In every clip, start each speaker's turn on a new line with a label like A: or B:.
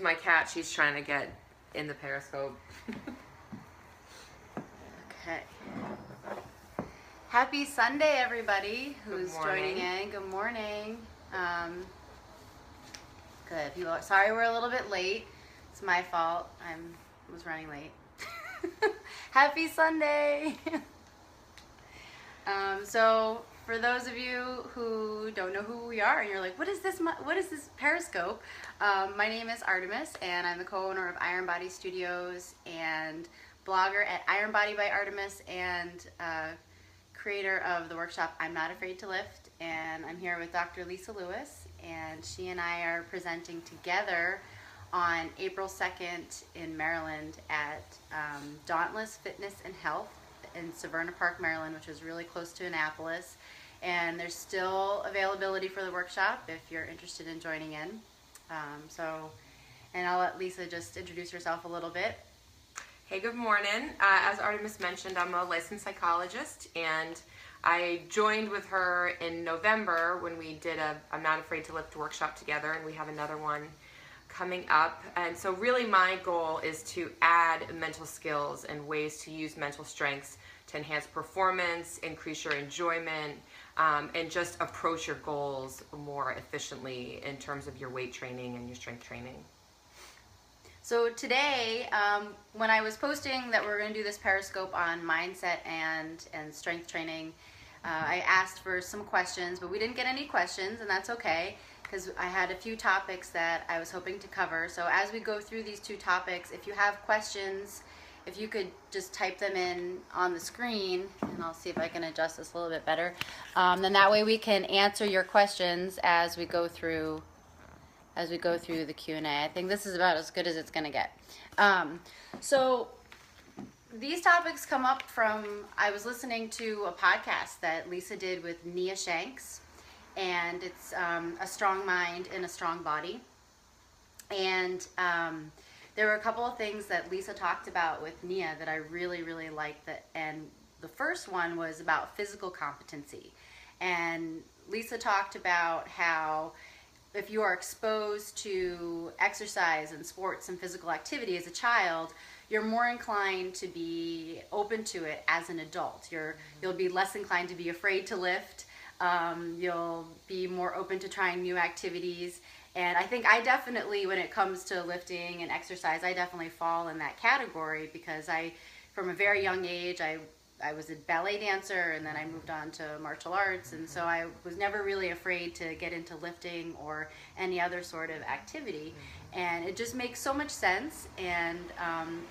A: My cat, she's trying to get in the Periscope.
B: Okay. Happy Sunday, everybody who's joining in. Good morning. Good. Sorry we're a little bit late. It's my fault. I was running late. Happy Sunday. So for those of you who don't know who we are and you're like, what is this Periscope? My name is Artemis and I'm the co-owner of Iron Body Studios and blogger at Iron Body by Artemis and creator of the workshop I'm Not Afraid to Lift. And I'm here with Dr. Lisa Lewis, and she and I are presenting together on April 2nd in Maryland at Dauntless Fitness and Health in Severna Park, Maryland, which is really close to Annapolis. And there's still availability for the workshop if you're interested in joining in. And I'll let Lisa just introduce herself a little bit.
A: Hey, good morning. As Artemis mentioned, I'm a licensed psychologist, and I joined with her in November when we did a I'm Not Afraid to Lift workshop together, and we have another one coming up. And so really my goal is to add mental skills and ways to use mental strengths to enhance performance, increase your enjoyment, and just approach your goals more efficiently in terms of your weight training and your strength training.
B: So today, when I was posting that we were going to do this Periscope on mindset and strength training, I asked for some questions, but we didn't get any questions, and that's okay, because I had a few topics that I was hoping to cover. So as we go through these two topics, if you have questions, if you could just type them in on the screen, and I'll see if I can adjust this a little bit better, then that way we can answer your questions as we go through the Q&A. I think this is about as good as it's going to get. So these topics come up from, I was listening to a podcast that Lisa did with Nia Shanks, and it's A Strong Mind in a Strong Body. And there were a couple of things that Lisa talked about with Nia that I really, really liked. And the first one was about physical competency. And Lisa talked about how if you are exposed to exercise and sports and physical activity as a child, you're more inclined to be open to it as an adult. You'll be less inclined to be afraid to lift. You'll be more open to trying new activities. And I think I definitely, when it comes to lifting and exercise, I definitely fall in that category because from a very young age, I was a ballet dancer, and then I moved on to martial arts, and so I was never really afraid to get into lifting or any other sort of activity. And it just makes so much sense, and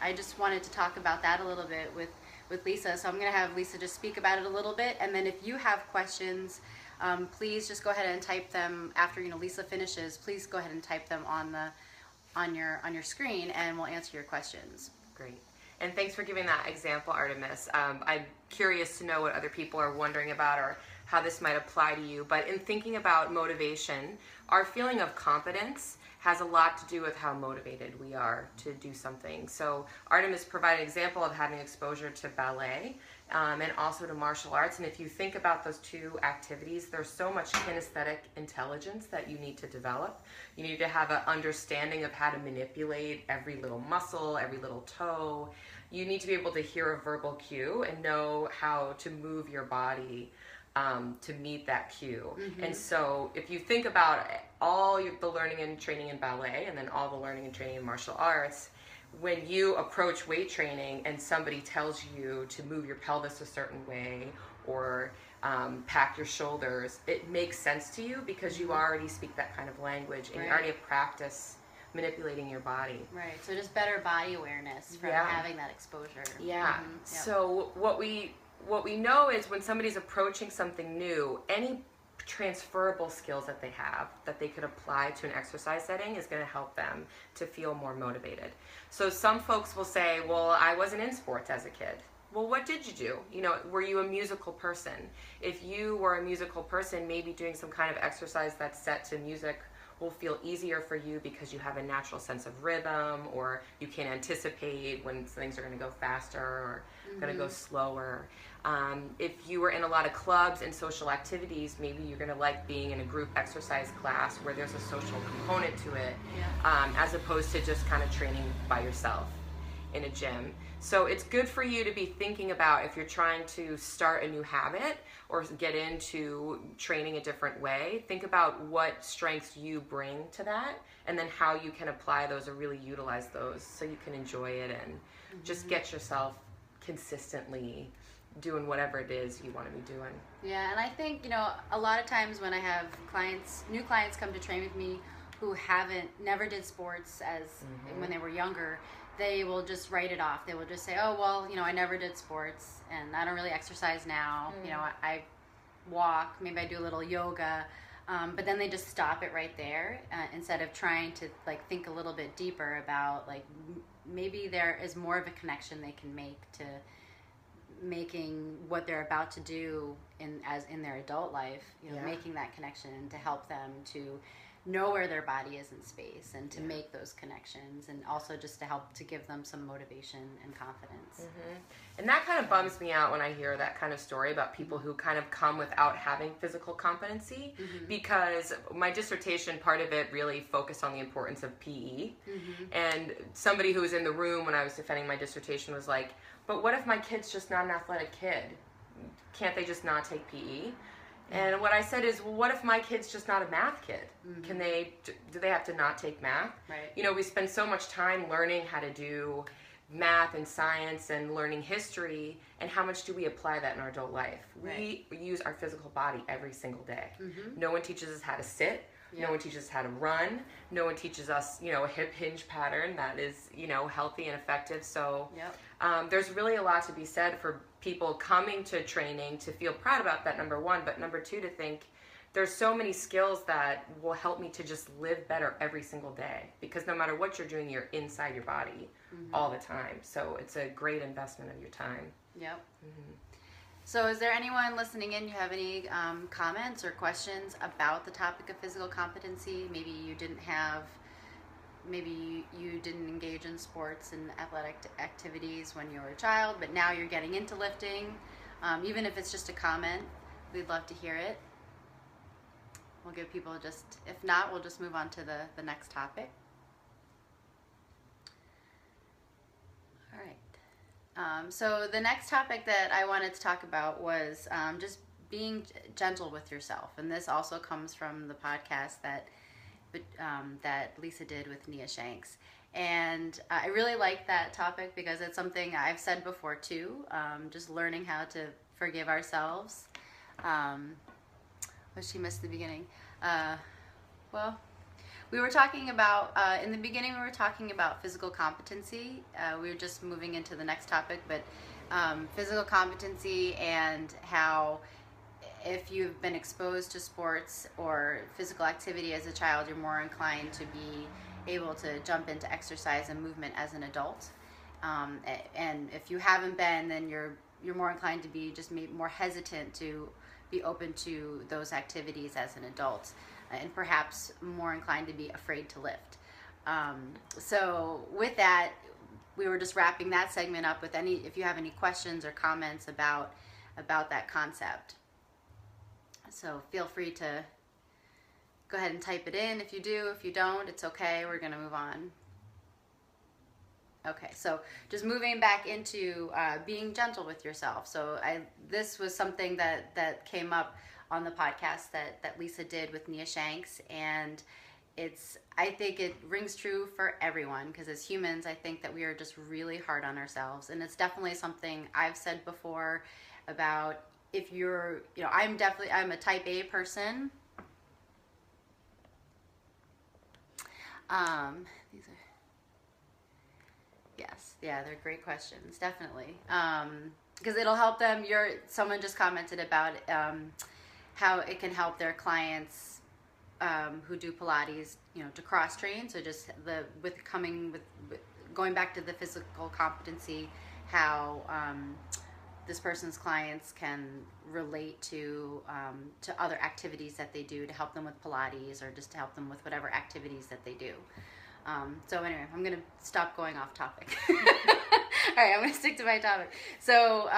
B: I just wanted to talk about that a little bit with Lisa. So I'm going to have Lisa just speak about it a little bit, and then if you have questions, please just go ahead and type them after Lisa finishes. Please go ahead and type them on your screen, and we'll answer your questions.
A: Great. And thanks for giving that example, Artemis. I'm curious to know what other people are wondering about or how this might apply to you. But in thinking about motivation, our feeling of competence has a lot to do with how motivated we are to do something. So Artemis provided an example of having exposure to ballet and also to martial arts. And if you think about those two activities, there's so much kinesthetic intelligence that you need to develop. You need to have an understanding of how to manipulate every little muscle, every little toe. You need to be able to hear a verbal cue and know how to move your body to meet that cue. Mm-hmm. And so if you think about all the learning and training in ballet and then all the learning and training in martial arts, when you approach weight training and somebody tells you to move your pelvis a certain way or pack your shoulders, it makes sense to you because you already speak that kind of language and you already have practice manipulating your body.
B: Right, so just better body awareness from having that exposure.
A: Yeah,
B: mm-hmm. Yep.
A: So what we know is when somebody's approaching something new, any transferable skills that they have that they could apply to an exercise setting is going to help them to feel more motivated. So some folks will say, well, I wasn't in sports as a kid. Well, what did you do? Were you a musical person? If you were a musical person, maybe doing some kind of exercise that's set to music will feel easier for you because you have a natural sense of rhythm, or you can anticipate when things are going to go faster or going to go slower. If you were in a lot of clubs and social activities, maybe you're going to like being in a group exercise class where there's a social component to it, as opposed to just kind of training by yourself in a gym. So it's good for you to be thinking about, if you're trying to start a new habit or get into training a different way, think about what strengths you bring to that, and then how you can apply those or really utilize those so you can enjoy it and just get yourself consistently doing whatever it is you want to be doing.
B: Yeah, and I think, a lot of times when I have new clients come to train with me who never did sports as when they were younger, they will just write it off. They will just say, oh, well, I never did sports and I don't really exercise now. I walk, maybe I do a little yoga, but then they just stop it right there instead of trying to think a little bit deeper about maybe there is more of a connection they can make to making what they're about to do in their adult life, making that connection to help them to know where their body is in space and to make those connections, and also just to help to give them some motivation and confidence.
A: And that kind of bums me out when I hear that kind of story about people who kind of come without having physical competency, because my dissertation, part of it really focused on the importance of PE. And somebody who was in the room when I was defending my dissertation was like, but what if my kid's just not an athletic kid? Can't they just not take PE? And what I said is, well, what if my kid's just not a math kid? Do they have to not take math?
B: Right.
A: We spend so much time learning how to do math and science and learning history, and how much do we apply that in our adult life?
B: Right.
A: We use our physical body every single day. No one teaches us how to sit. No one teaches us how to run. No one teaches us, a hip hinge pattern that is, healthy and effective. So there's really a lot to be said for people coming to training to feel proud about that, number one, but number two, to think there's so many skills that will help me to just live better every single day, because no matter what you're doing, you're inside your body all the time. So it's a great investment of your time.
B: So is there anyone listening in, you have any comments or questions about the topic of physical competency? Maybe you didn't engage in sports and athletic activities when you were a child, but now you're getting into lifting. Even if it's just a comment, we'd love to hear it. We'll give people if not, we'll just move on to the next topic. All right. So the next topic that I wanted to talk about was just being gentle with yourself. And this also comes from the podcast that Lisa did with Nia Shanks. And I really like that topic because it's something I've said before too, just learning how to forgive ourselves. She missed the beginning. Well, we were talking about, in the beginning we were talking about physical competency. We were just moving into the next topic, but physical competency and how if you've been exposed to sports or physical activity as a child, you're more inclined to be able to jump into exercise and movement as an adult. And if you haven't been, then you're more inclined to be just more hesitant to be open to those activities as an adult, and perhaps more inclined to be afraid to lift. So with that, we were just wrapping that segment up with if you have any questions or comments about that concept. So feel free to go ahead and type it in if you do. If you don't, it's okay. We're going to move on. Okay, so just moving back into being gentle with yourself. So this was something that came up on the podcast that Lisa did with Nia Shanks, and I think it rings true for everyone, because as humans, I think that we are just really hard on ourselves, and it's definitely something I've said before about if you're, I'm a type A person. These are, yes, yeah, they're great questions, definitely. Because it'll help them. Someone just commented about how it can help their clients who do Pilates, to cross train. So just going back to the physical competency, how this person's clients can relate to other activities that they do to help them with Pilates or just to help them with whatever activities that they do. So anyway, I'm going to stop going off topic. All right, I'm going to stick to my topic. So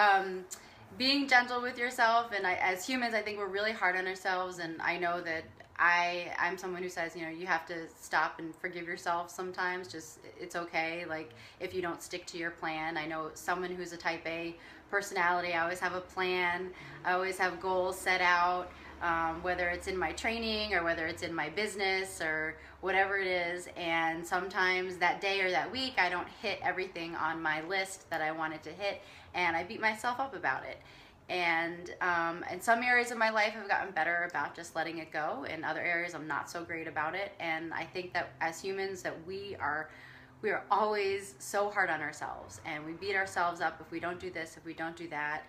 B: being gentle with yourself, and as humans, I think we're really hard on ourselves, and I know that I'm someone who says, you have to stop and forgive yourself sometimes. Just, it's okay. Like, if you don't stick to your plan. I know someone who's a type A personality, I always have a plan. I always have goals set out, whether it's in my training or whether it's in my business or whatever it is. And sometimes that day or that week, I don't hit everything on my list that I wanted to hit, and I beat myself up about it. And in some areas of my life, I've gotten better about just letting it go. In other areas, I'm not so great about it. And I think that as humans, that we are always so hard on ourselves, and we beat ourselves up if we don't do this, if we don't do that,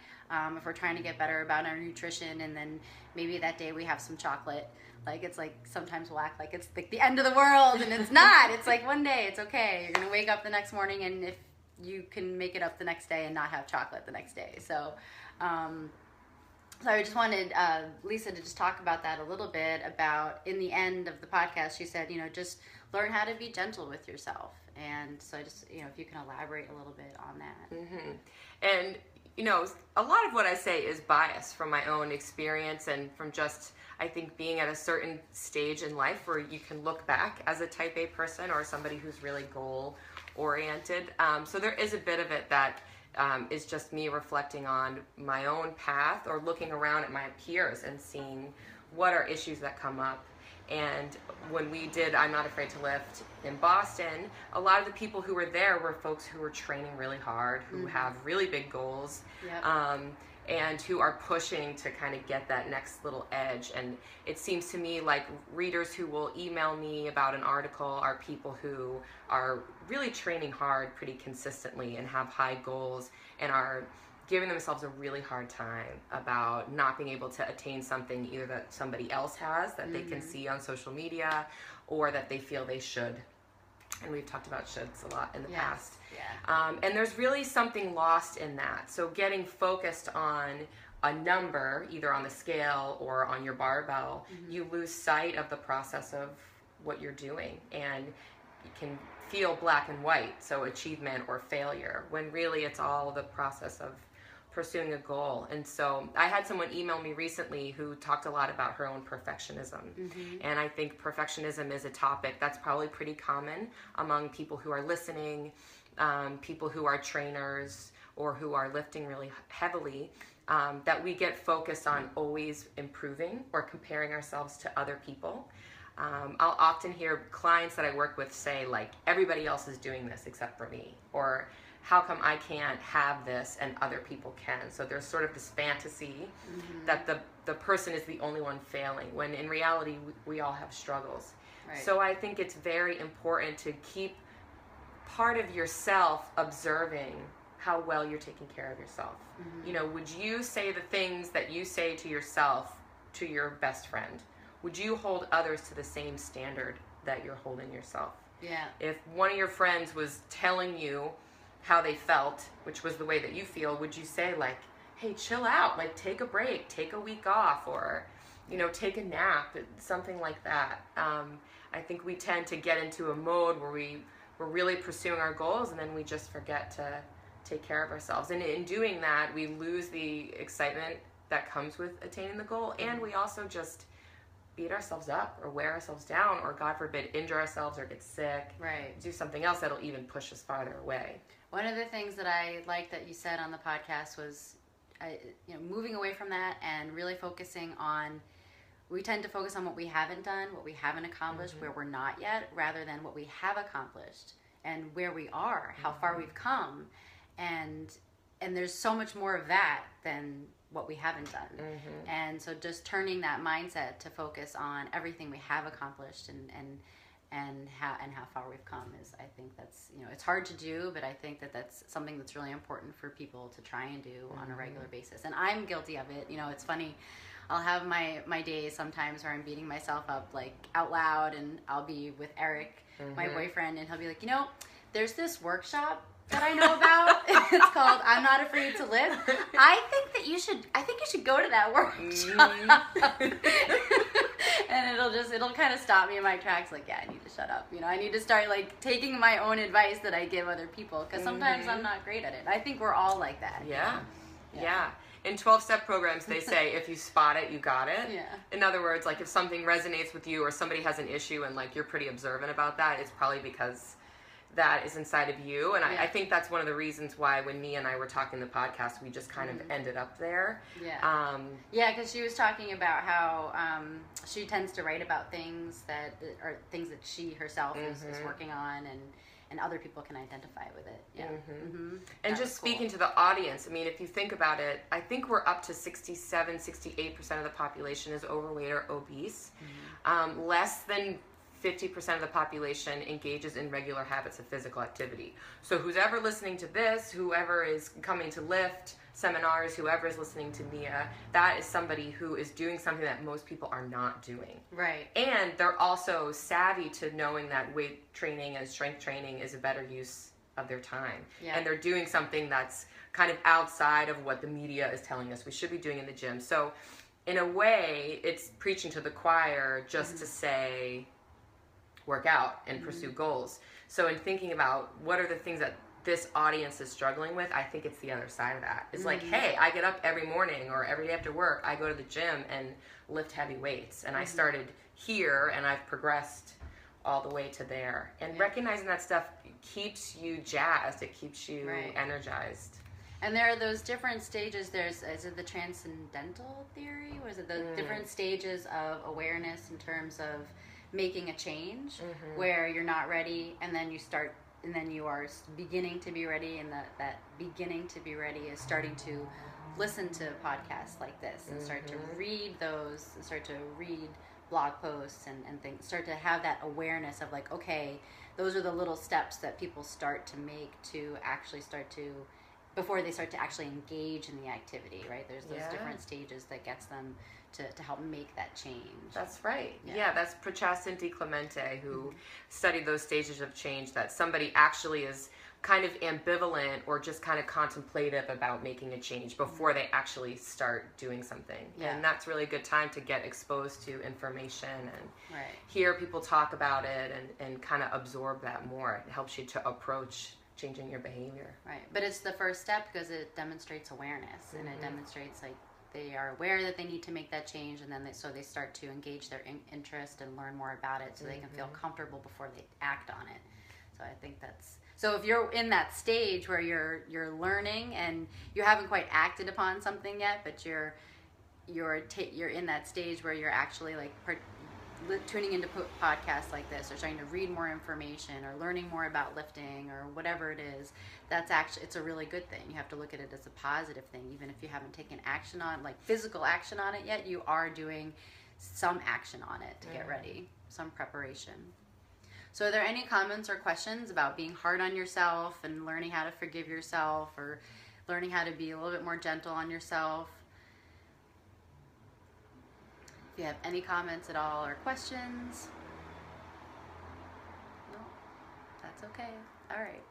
B: if we're trying to get better about our nutrition, and then maybe that day we have some chocolate. Like, it's like sometimes we'll act like it's like the end of the world, and it's not. It's like one day, it's okay. You're going to wake up the next morning, and if you can make it up the next day and not have chocolate the next day. So I just wanted Lisa to just talk about that a little bit, about in the end of the podcast, she said, just learn how to be gentle with yourself. And so I just, if you can elaborate a little bit on that.
A: Mm-hmm. And, a lot of what I say is biased from my own experience and from just, I think, being at a certain stage in life where you can look back as a type A person or somebody who's really goal oriented. So there is a bit of it that is just me reflecting on my own path or looking around at my peers and seeing what are issues that come up. And when we did I'm Not Afraid to Lift in Boston, a lot of the people who were there were folks who were training really hard, who have really big goals, and who are pushing to kind of get that next little edge. And it seems to me like readers who will email me about an article are people who are really training hard pretty consistently and have high goals and are giving themselves a really hard time about not being able to attain something either that somebody else has that they can see on social media or that they feel they should. And we've talked about shoulds a lot in the past. Yeah. And there's really something lost in that. So getting focused on a number, either on the scale or on your barbell, you lose sight of the process of what you're doing. And you can feel black and white, so achievement or failure, when really it's all the process of pursuing a goal. And so I had someone email me recently who talked a lot about her own perfectionism. And I think perfectionism is a topic that's probably pretty common among people who are listening, people who are trainers or who are lifting really heavily, that we get focused on always improving or comparing ourselves to other people. I'll often hear clients that I work with say, like, everybody else is doing this except for me, or how come I can't have this and other people can? So there's sort of this fantasy that the person is the only one failing, when in reality we all have struggles. Right. So I think it's very important to keep part of yourself observing how well you're taking care of yourself. Would you say the things that you say to yourself to your best friend? Would you hold others to the same standard that you're holding yourself? Yeah. If one of your friends was telling you how they felt, which was the way that you feel, would you say, like, hey, chill out, like, take a break, take a week off, or, take a nap, something like that? I think we tend to get into a mode where we're really pursuing our goals, and then we just forget to take care of ourselves. And in doing that, we lose the excitement that comes with attaining the goal, and we also just beat ourselves up or wear ourselves down, or God forbid, injure ourselves or get sick. Right. Do something else that'll even push us farther away.
B: One of the things that I liked that you said on the podcast was, moving away from that and really focusing on, we tend to focus on what we haven't done, what we haven't accomplished, where we're not yet, rather than what we have accomplished and where we are, how far we've come. And there's so much more of that than what we haven't done. And so just turning that mindset to focus on everything we have accomplished and how far we've come is, I think that's, it's hard to do, but I think that that's something that's really important for people to try and do on a regular basis. And I'm guilty of it. It's funny, I'll have my days sometimes where I'm beating myself up, like, out loud, and I'll be with Eric, my boyfriend, and he'll be like, There's this workshop that I know about. It's called "I'm Not Afraid to Live." I think you should go to that workshop. And it'll kind of stop me in my tracks. Like, yeah, I need to shut up. I need to start like taking my own advice that I give other people, because sometimes I'm not great at it. I think we're all like that.
A: Yeah. In 12-step programs, they say if you spot it, you got it.
B: Yeah.
A: In other words, like if something resonates with you or somebody has an issue and like you're pretty observant about that, it's probably because that is inside of you. And I think that's one of the reasons why when Nia and I were talking the podcast, we just kind of ended up there.
B: Because she was talking about how she tends to write about things that are things that she herself is working on, and other people can identify with it.
A: And just speaking to the audience, I mean, if you think about it, I think we're up to 68% of the population is overweight or obese. Less than 50% of the population engages in regular habits of physical activity. So who's ever listening to this, whoever is coming to Lift seminars, whoever is listening to Nia, that is somebody who is doing something that most people are not doing.
B: Right.
A: And they're also savvy to knowing that weight training and strength training is a better use of their time. And they're doing something that's kind of outside of what the media is telling us we should be doing in the gym. So in a way, it's preaching to the choir just to say, work out and pursue goals. So in thinking about what are the things that this audience is struggling with, I think it's the other side of that. It's like, hey, I get up every morning or every day after work, I go to the gym and lift heavy weights. And I started here and I've progressed all the way to there. And recognizing that stuff keeps you jazzed. It keeps you energized.
B: And there are those different stages. Is it the transcendental theory? Or is it the different stages of awareness in terms of making a change where you're not ready, and then you start, and then you are beginning to be ready, and that beginning to be ready is starting to listen to podcasts like this and start to read those, and start to read blog posts and things, start to have that awareness of like, okay, those are the little steps that people start to make to actually start to, before they start to actually engage in the activity, right? There's those different stages that gets them to help make that change.
A: That's right. Yeah, that's Prachastin Di Clemente, who studied those stages of change, that somebody actually is kind of ambivalent or just kind of contemplative about making a change before they actually start doing something. And that's really a good time to get exposed to information and hear people talk about it and kind of absorb that more. It helps you to approach changing your behavior.
B: Right. But it's the first step because it demonstrates awareness and it demonstrates like they are aware that they need to make that change, and then so they start to engage their interest and learn more about it so they can feel comfortable before they act on it. So I think that's, so if you're in that stage where you're learning and you haven't quite acted upon something yet, but you're in that stage where you're actually like tuning into podcasts like this, or trying to read more information, or learning more about lifting, or whatever it is, that's actually, it's a really good thing. You have to look at it as a positive thing. Even if you haven't taken action on, like physical action on it yet, you are doing some action on it to get ready, some preparation. So are there any comments or questions about being hard on yourself and learning how to forgive yourself, or learning how to be a little bit more gentle on yourself? If you have any comments at all or questions. No, that's okay. All right.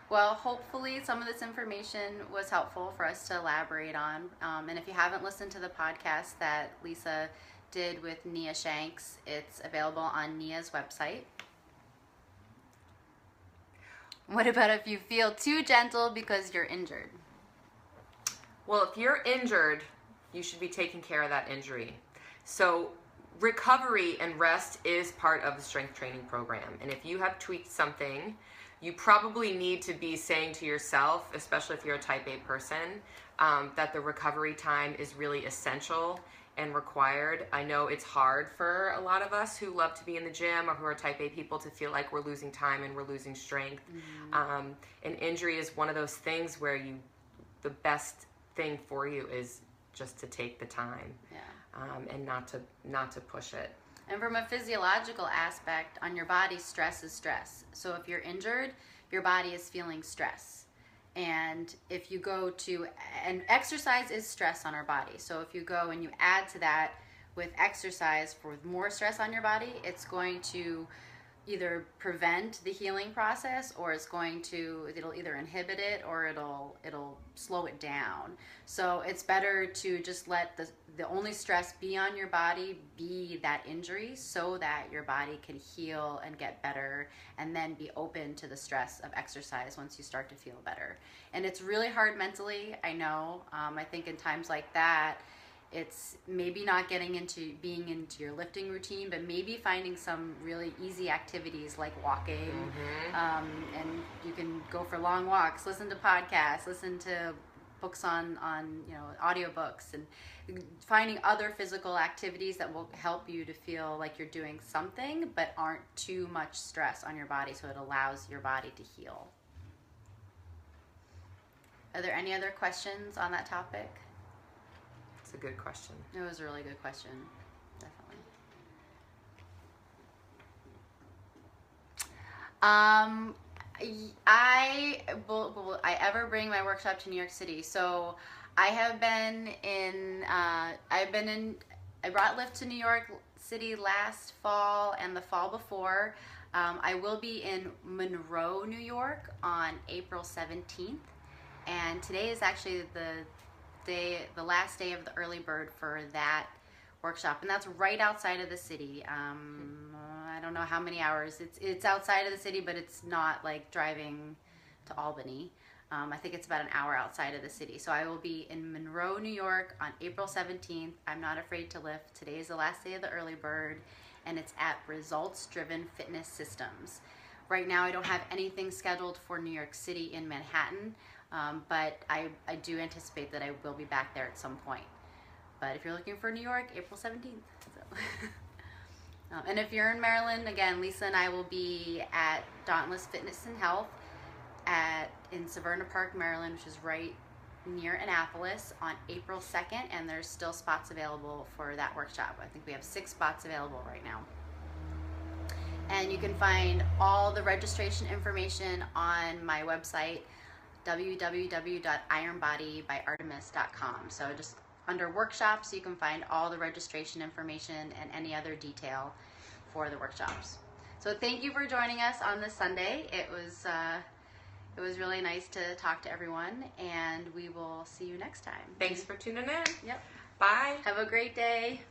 B: Well, hopefully some of this information was helpful for us to elaborate on. And if you haven't listened to the podcast that Lisa did with Nia Shanks, it's available on Nia's website. What about if you feel too gentle because you're injured?
A: Well, if you're injured, you should be taking care of that injury. So recovery and rest is part of the strength training program. And if you have tweaked something, you probably need to be saying to yourself, especially if you're a type A person, that the recovery time is really essential and required. I know it's hard for a lot of us who love to be in the gym or who are type A people to feel like we're losing time and we're losing strength. An injury is one of those things where the best thing for you is just to take the time. And not to push it.
B: And from a physiological aspect, on your body, stress is stress. So if you're injured, your body is feeling stress. And if you go to, and exercise is stress on our body. So if you go and you add to that with exercise for more stress on your body, it's going to either prevent the healing process, or it'll either inhibit it, or it'll slow it down. So it's better to just let the only stress be on your body be that injury, so that your body can heal and get better, and then be open to the stress of exercise once you start to feel better. And it's really hard mentally, I know. I think in times like that, it's maybe not being into your lifting routine, but maybe finding some really easy activities like walking. And you can go for long walks, listen to podcasts, listen to books on audiobooks, and finding other physical activities that will help you to feel like you're doing something but aren't too much stress on your body, so it allows your body to heal. Are there any other questions on that topic?
A: It's a good question.
B: It was a really good question, definitely. Will I ever bring my workshop to New York City? So I have been I brought Lift to New York City last fall and the fall before. I will be in Monroe, New York on April 17th. And today is actually the last day of the early bird for that workshop, and that's right outside of the city. I don't know how many hours. It's outside of the city, but it's not like driving to Albany. I think it's about an hour outside of the city. So I will be in Monroe, New York on April 17th. I'm Not Afraid to Lift. Today is the last day of the early bird, and it's at Results Driven Fitness Systems. Right now I don't have anything scheduled for New York City in Manhattan. But I do anticipate that I will be back there at some point. But if you're looking for New York, April 17th. So. And if you're in Maryland, again, Lisa and I will be at Dauntless Fitness and Health in Severna Park, Maryland, which is right near Annapolis, on April 2nd, and there's still spots available for that workshop. I think we have 6 spots available right now. And you can find all the registration information on my website, www.ironbodybyartemis.com. So just under workshops, you can find all the registration information and any other detail for the workshops. So thank you for joining us on this Sunday. It was really nice to talk to everyone, and we will see you next time.
A: Thanks for tuning in.
B: Yep.
A: Bye.
B: Have a great day.